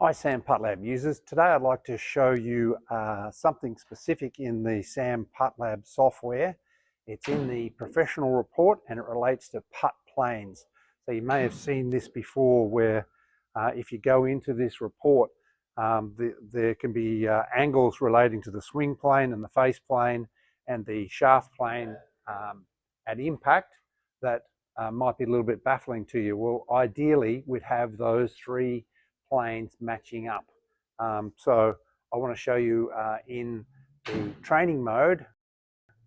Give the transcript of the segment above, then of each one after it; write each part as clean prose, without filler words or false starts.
Hi SAM PuttLab users. Today I'd like to show you something specific in the SAM PuttLab software. It's in the professional report and it relates to Putt Planes. So you may have seen this before where if you go into this report, there can be angles relating to the swing plane and the face plane and the shaft plane at impact that might be a little bit baffling to you. Well, ideally we'd have those three planes matching up. So I want to show you in the training mode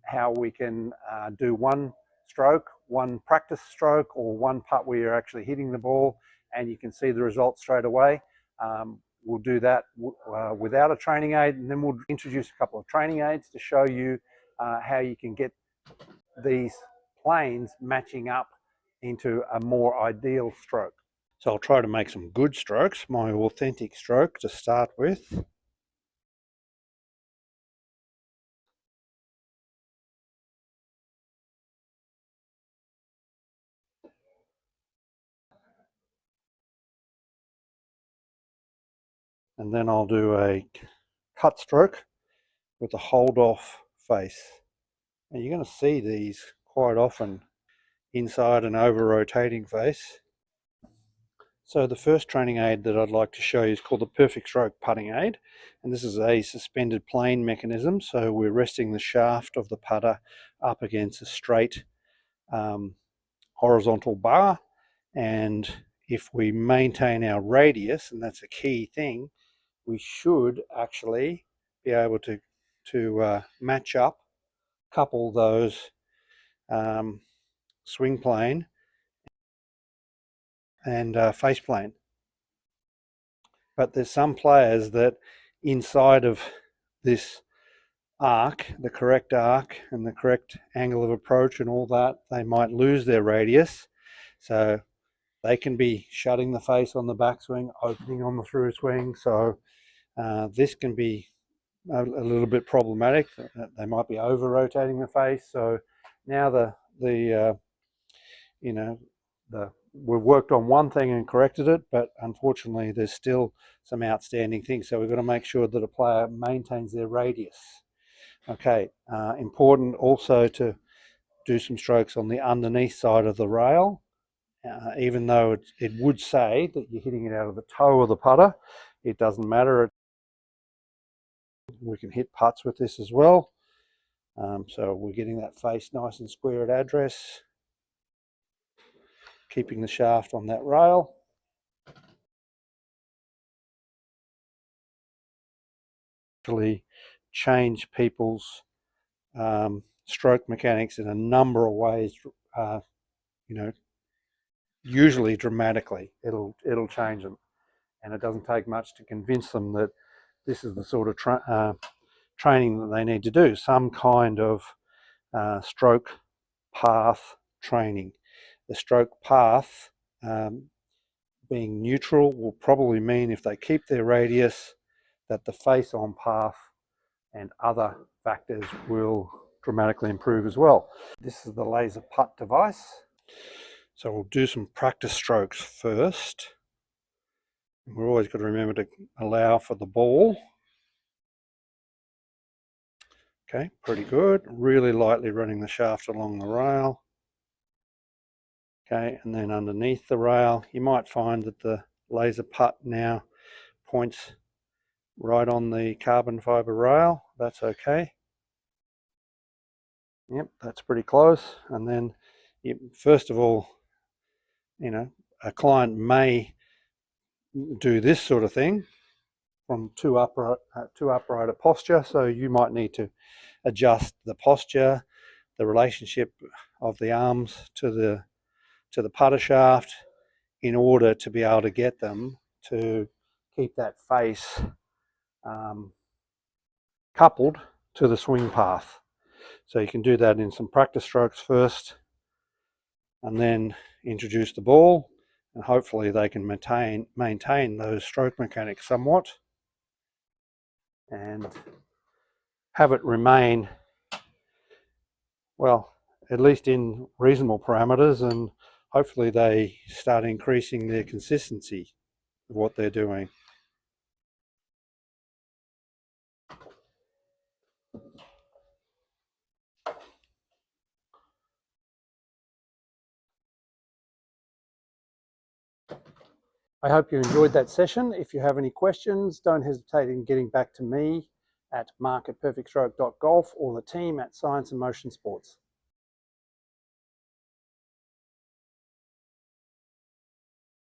how we can do one stroke, one practice stroke, or one putt where you're actually hitting the ball and you can see the results straight away. We'll do that without a training aid, and then we'll introduce a couple of training aids to show you how you can get these planes matching up into a more ideal stroke. So I'll try to make some good strokes, my authentic stroke to start with. And then I'll do a cut stroke with a hold off face. And you're going to see these quite often inside an over rotating face. So the first training aid that I'd like to show you is called the Perfect Stroke Putting Aid, and this is a suspended plane mechanism. So we're resting the shaft of the putter up against a straight horizontal bar, and if we maintain our radius, and that's a key thing, we should actually be able to match up, couple those swing plane and face plane. But there's some players that inside of this arc, the correct arc and the correct angle of approach and all that, they might lose their radius. So they can be shutting the face on the backswing, opening on the through swing. So this can be a little bit problematic. They might be over rotating the face. So now we've worked on one thing and corrected it, but unfortunately there's still some outstanding things. So we've got to make sure that a player maintains their radius. Okay, important also to do some strokes on the underneath side of the rail. Even though it would say that you're hitting it out of the toe of the putter, it doesn't matter. We can hit putts with this as well. So we're getting that face nice and square at address, keeping the shaft on that rail. Actually change people's stroke mechanics in a number of ways, usually dramatically. It'll change them, and it doesn't take much to convince them that this is the sort of training that they need to do, some kind of stroke path training. The stroke path being neutral will probably mean, if they keep their radius, that the face on path and other factors will dramatically improve as well. This is the laser putt device. So we'll do some practice strokes first. We're always got to remember to allow for the ball. Okay, pretty good. Really lightly running the shaft along the rail. Okay, and then underneath the rail, you might find that the laser putt now points right on the carbon fiber rail. That's okay. Yep, that's pretty close. And then, first of all, a client may do this sort of thing from too upright a posture. So you might need to adjust the posture, the relationship of the arms to the putter shaft, in order to be able to get them to keep that face coupled to the swing path. So you can do that in some practice strokes first, and then introduce the ball, and hopefully they can maintain those stroke mechanics somewhat and have it remain, well, at least in reasonable parameters, and hopefully they start increasing their consistency of what they're doing. I hope you enjoyed that session. If you have any questions, don't hesitate in getting back to me at mark@perfectstroke.golf or the team at Science and Motion Sports.